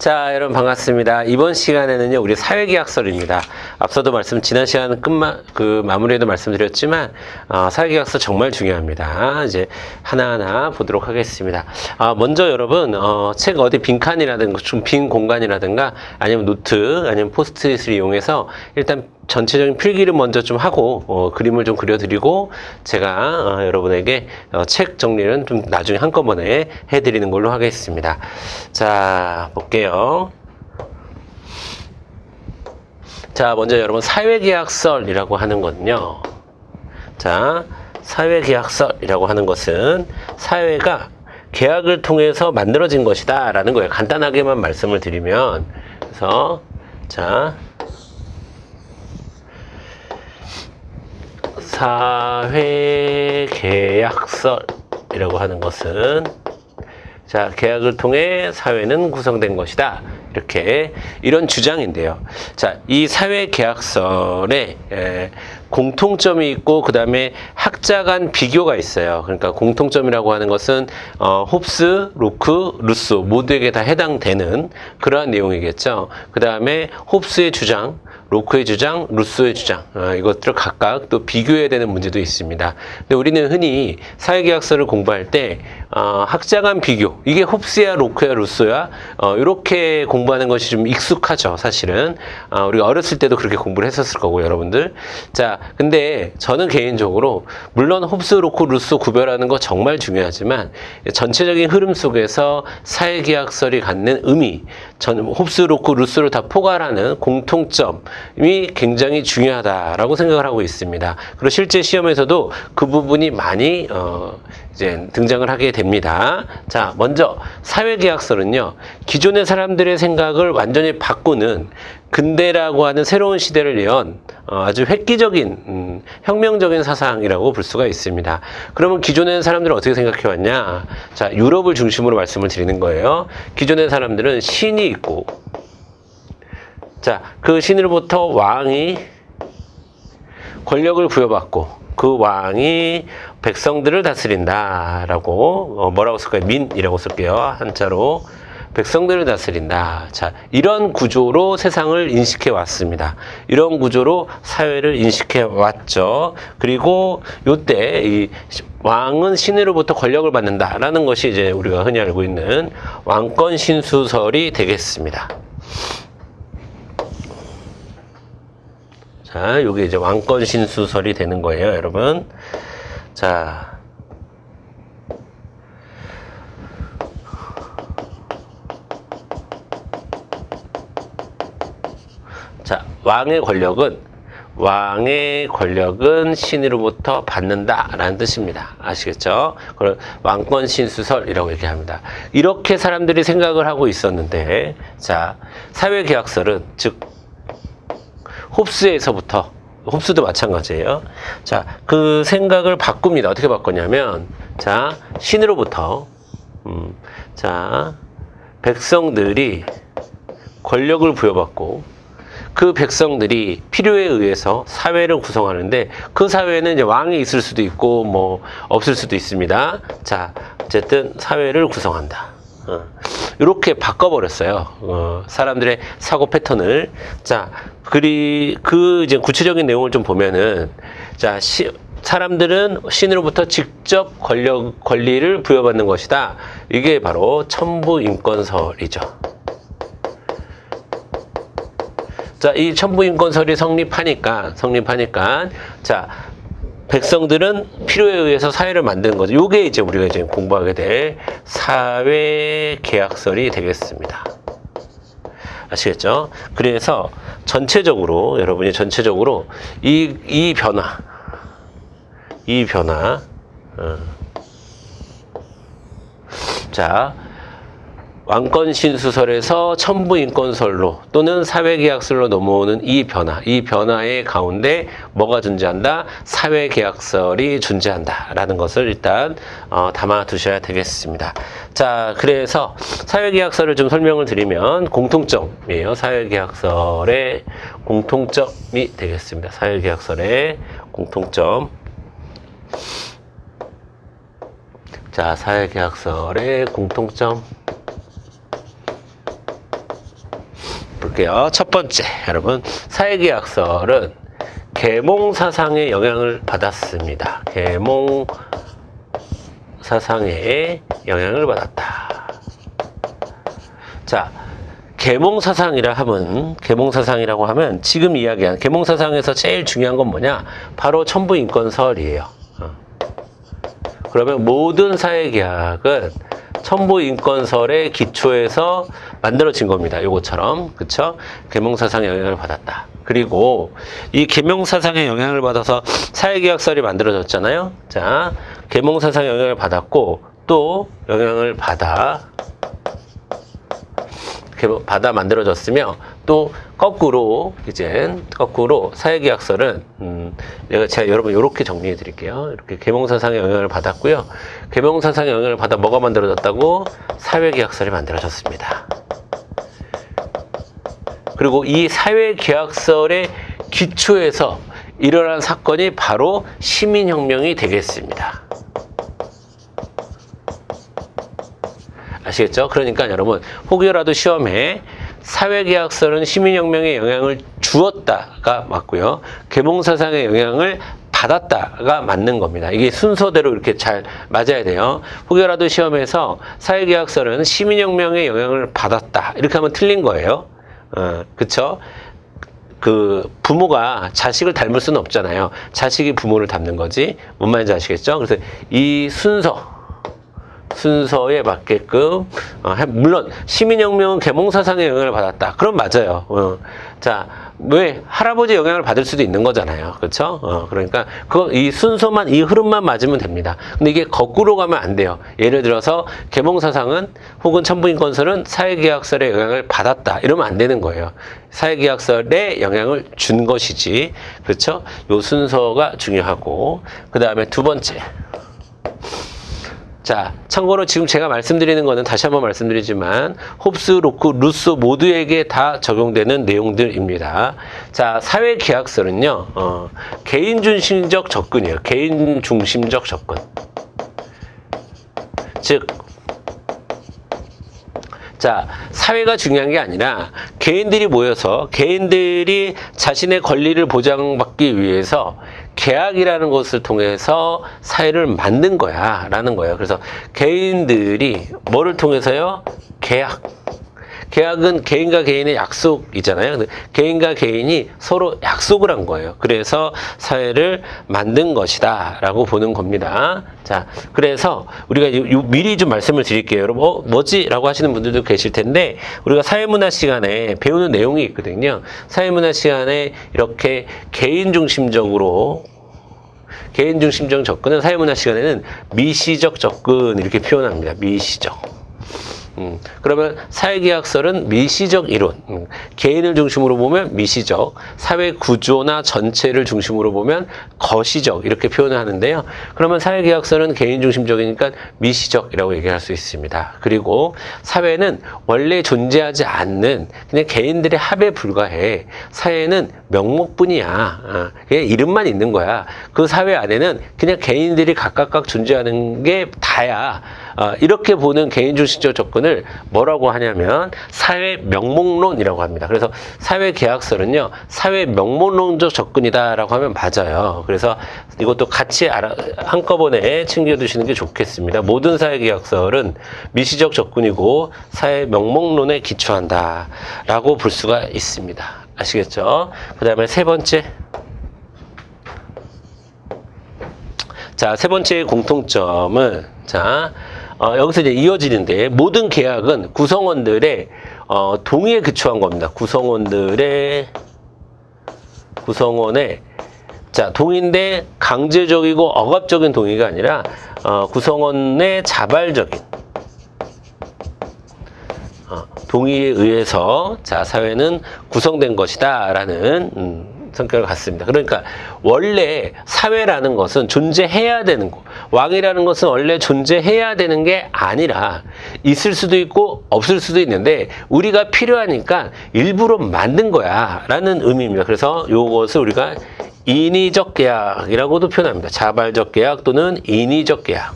자, 여러분 반갑습니다. 이번 시간에는요, 우리 사회계약서입니다. 앞서도 지난 시간 마무리에도 말씀드렸지만, 사회계약서 정말 중요합니다. 이제 하나하나 보도록 하겠습니다. 먼저 여러분, 책 어디 빈칸이라든가, 좀 빈 공간이라든가, 아니면 노트, 아니면 포스트잇을 이용해서 일단 전체적인 필기를 먼저 좀 하고 그림을 좀 그려드리고 제가 여러분에게 책 정리는 좀 나중에 한꺼번에 해드리는 걸로 하겠습니다. 자, 볼게요. 자, 먼저 여러분 사회계약서이라고 하는 거는요. 자, 사회계약서이라고 하는 것은 사회가 계약을 통해서 만들어진 것이다 라는 거예요. 간단하게만 말씀을 드리면, 그래서 자, 사회계약서이라고 하는 것은, 자, 계약을 통해 사회는 구성된 것이다. 이런 주장인데요. 자, 이 사회계약서에 공통점이 있고, 그 다음에 학자 간 비교가 있어요. 그러니까 공통점이라고 하는 것은, 홉스, 로크, 루소 모두에게 다 해당되는 그러한 내용이겠죠. 그 다음에 홉스의 주장, 로크의 주장, 루소의 주장, 이것들을 각각 또 비교해야 되는 문제도 있습니다. 근데 우리는 흔히 사회계약서를 공부할 때 학자 간 비교, 이게 홉스야, 로크야, 루소야, 이렇게 공부하는 것이 좀 익숙하죠, 사실은. 우리가 어렸을 때도 그렇게 공부를 했었을 거고, 여러분들. 자, 근데 저는 개인적으로 물론 홉스, 로크, 루소 구별하는 거 정말 중요하지만 전체적인 흐름 속에서 사회계약서를 갖는 의미, 홉스, 로크, 루소를 다 포괄하는 공통점이 굉장히 중요하다라고 생각을 하고 있습니다. 그리고 실제 시험에서도 그 부분이 많이 이제 등장을 하게 됩니다. 자, 먼저 사회계약서는요, 기존의 사람들의 생각을 완전히 바꾸는 근대라고 하는 새로운 시대를 연 아주 획기적인 혁명적인 사상이라고 볼 수가 있습니다. 그러면 기존의 사람들은 어떻게 생각해 왔냐? 자, 유럽을 중심으로 말씀을 드리는 거예요. 기존의 사람들은 신이 있고, 자, 그 신으로부터 왕이 권력을 부여받고, 그 왕이 백성들을 다스린다라고, 뭐라고 쓸까요? 민이라고 쓸게요. 한자로. 백성들을 다스린다. 자, 이런 구조로 세상을 인식해 왔습니다. 이런 구조로 사회를 인식해 왔죠. 그리고 요때 이 왕은 신으로부터 권력을 받는다라는 것이 이제 우리가 흔히 알고 있는 왕권 신수설이 되겠습니다. 자, 요게 이제 왕권 신수설이 되는 거예요, 여러분. 자, 왕의 권력은 신으로부터 받는다라는 뜻입니다. 아시겠죠? 그걸 왕권 신수설이라고 얘기합니다. 이렇게 사람들이 생각을 하고 있었는데, 자, 사회계약설은 즉 홉스에서부터, 홉스도 마찬가지예요. 자, 그 생각을 바꿉니다. 어떻게 바꿨냐면, 자, 신으로부터, 자, 백성들이 권력을 부여받고, 그 백성들이 필요에 의해서 사회를 구성하는데, 그 사회는 이제 왕이 있을 수도 있고 뭐 없을 수도 있습니다. 자, 어쨌든 사회를 구성한다. 이렇게 바꿔버렸어요. 사람들의 사고 패턴을. 자, 그 이제 구체적인 내용을 좀 보면은, 자, 사람들은 신으로부터 직접 권리를 부여받는 것이다. 이게 바로 천부인권설이죠. 자, 이 천부인권설이 성립하니까, 자, 백성들은 필요에 의해서 사회를 만드는 거죠. 요게 이제 우리가 이제 공부하게 될 사회계약설이 되겠습니다. 아시겠죠? 그래서 전체적으로, 여러분이 전체적으로 이 변화, 자, 왕권 신수설에서 천부인권설로 또는 사회계약설로 넘어오는 이 변화의 가운데 뭐가 존재한다? 사회계약설이 존재한다라는 것을 일단 담아 두셔야 되겠습니다. 자, 그래서 사회계약설을 좀 설명을 드리면 공통점이에요. 사회계약설의 공통점이 되겠습니다. 사회계약설의 공통점. 자, 사회계약설의 공통점. 볼게요. 첫 번째, 여러분, 사회계약서는 계몽사상의 영향을 받았습니다. 계몽사상의 영향을 받았다. 자, 계몽사상이라고 하면 지금 이야기한 계몽사상에서 제일 중요한 건 뭐냐? 바로 첨부인권설이에요. 그러면 모든 사회계약은 첨부인권설의 기초에서 만들어진 겁니다. 요것처럼. 그쵸? 계몽사상의 영향을 받았다. 그리고 이 계몽사상의 영향을 받아서 사회계약설이 만들어졌잖아요. 자, 계몽사상의 영향을 받았고 또 영향을 받아 만들어졌으며 또 거꾸로 사회계약설은 제가 여러분 이렇게 정리해 드릴게요. 이렇게 계몽사상의 영향을 받았고요. 계몽사상의 영향을 받아 뭐가 만들어졌다고? 사회계약설이 만들어졌습니다. 그리고 이 사회계약설의 기초에서 일어난 사건이 바로 시민혁명이 되겠습니다. 아시겠죠? 그러니까 여러분, 혹여라도 시험에 사회계약설은 시민혁명에 영향을 주었다가 맞고요. 계몽사상의 영향을 받았다가 맞는 겁니다. 이게 순서대로 이렇게 잘 맞아야 돼요. 혹여라도 시험에서 사회계약설은 시민혁명에 영향을 받았다. 이렇게 하면 틀린 거예요. 그쵸? 부모가 자식을 닮을 수는 없잖아요. 자식이 부모를 닮는 거지. 뭔 말인지 아시겠죠? 그래서 이 순서에 맞게끔 물론 시민혁명은 계몽사상의 영향을 받았다. 그럼 맞아요. 자, 왜 할아버지 영향을 받을 수도 있는 거잖아요. 그렇죠? 그러니까 이 순서만, 이 흐름만 맞으면 됩니다. 근데 이게 거꾸로 가면 안 돼요. 예를 들어서 계몽사상은 혹은 첨부인권설은 사회계약설의 영향을 받았다. 이러면 안 되는 거예요. 사회계약설에 영향을 준 것이지. 그렇죠? 요 순서가 중요하고, 그 다음에 두 번째. 자, 참고로 지금 제가 말씀드리는 거는 다시 한번 말씀드리지만 홉스, 로크, 루소 모두에게 다 적용되는 내용들입니다. 자, 사회계약설은요, 개인중심적 접근이에요. 개인중심적 접근. 즉, 자, 사회가 중요한 게 아니라 개인들이 모여서 개인들이 자신의 권리를 보장받기 위해서 계약이라는 것을 통해서 사회를 만든 거야 라는 거예요. 그래서 개인들이 뭐를 통해서요? 계약은 개인과 개인의 약속이잖아요. 개인과 개인이 서로 약속을 한 거예요. 그래서 사회를 만든 것이다 라고 보는 겁니다. 자, 그래서 우리가 미리 좀 말씀을 드릴게요. 여러분, 뭐지? 라고 하시는 분들도 계실 텐데, 우리가 사회문화 시간에 배우는 내용이 있거든요. 사회문화 시간에 이렇게 개인중심적 접근은 사회문화 시간에는 미시적 접근 이렇게 표현합니다. 미시적. 그러면 사회계약설은 미시적 이론, 개인을 중심으로 보면 미시적, 사회 구조나 전체를 중심으로 보면 거시적 이렇게 표현을 하는데요. 그러면 사회계약설은 개인 중심적이니까 미시적이라고 얘기할 수 있습니다. 그리고 사회는 원래 존재하지 않는 그냥 개인들의 합에 불과해. 사회는 명목뿐이야. 그냥 이름만 있는 거야. 그 사회 안에는 그냥 개인들이 각각 존재하는 게 다야. 이렇게 보는 개인중심적 접근을 뭐라고 하냐면 사회 명목론이라고 합니다. 그래서 사회계약설은요, 사회 명목론적 접근이다라고 하면 맞아요. 그래서 이것도 같이 한꺼번에 챙겨두시는 게 좋겠습니다. 모든 사회계약설은 미시적 접근이고 사회 명목론에 기초한다라고 볼 수가 있습니다. 아시겠죠? 그 다음에 세 번째. 자, 세 번째의 공통점은, 여기서 이제 이어지는데, 모든 계약은 구성원들의, 동의에 기초한 겁니다. 구성원의, 동의인데 강제적이고 억압적인 동의가 아니라, 구성원의 자발적인, 동의에 의해서, 사회는 구성된 것이다, 라는, 성격을 갖습니다. 그러니까 원래 사회라는 것은 존재해야 되는 거, 왕이라는 것은 원래 존재해야 되는 게 아니라 있을 수도 있고 없을 수도 있는데 우리가 필요하니까 일부러 만든 거야 라는 의미입니다. 그래서 이것을 우리가 인위적 계약이라고도 표현합니다. 자발적 계약 또는 인위적 계약.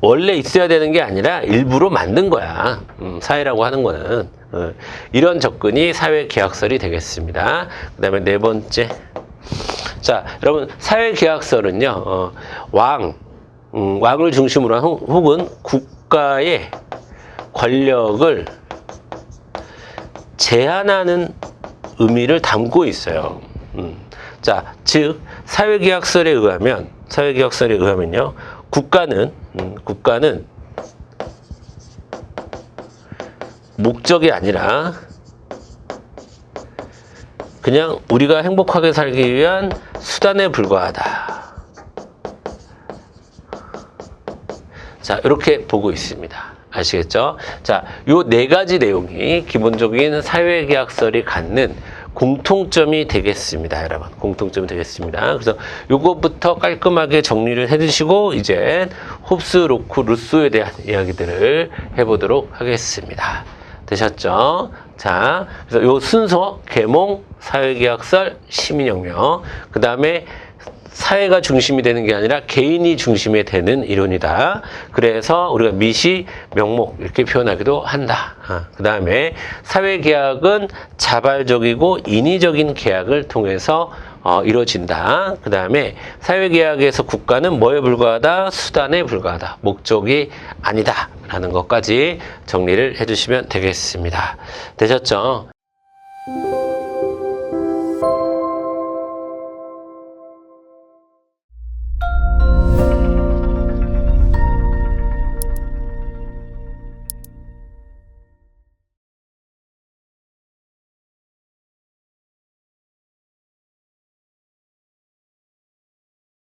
원래 있어야 되는 게 아니라 일부러 만든 거야. 사회라고 하는 거는. 이런 접근이 사회계약설이 되겠습니다. 그 다음에 네 번째. 자, 여러분, 사회계약설은요, 왕을 중심으로 한 혹은 국가의 권력을 제한하는 의미를 담고 있어요. 자, 즉, 사회계약설에 의하면요, 국가는 목적이 아니라 그냥 우리가 행복하게 살기 위한 수단에 불과하다. 자, 이렇게 보고 있습니다. 아시겠죠? 자, 요 네 가지 내용이 기본적인 사회계약설이 갖는 공통점이 되겠습니다, 여러분. 공통점이 되겠습니다. 그래서 요것부터 깔끔하게 정리를 해두시고 이제 홉스, 로크, 루소에 대한 이야기들을 해보도록 하겠습니다. 되셨죠? 자, 그래서 요 순서, 계몽, 사회계약설, 시민혁명, 그 다음에 사회가 중심이 되는 게 아니라 개인이 중심이 되는 이론이다. 그래서 우리가 미시, 명목 이렇게 표현하기도 한다. 그 다음에 사회계약은 자발적이고 인위적인 계약을 통해서 이루어진다. 그 다음에 사회계약에서 국가는 뭐에 불과하다? 수단에 불과하다. 목적이 아니다. 라는 것까지 정리를 해주시면 되겠습니다. 되셨죠?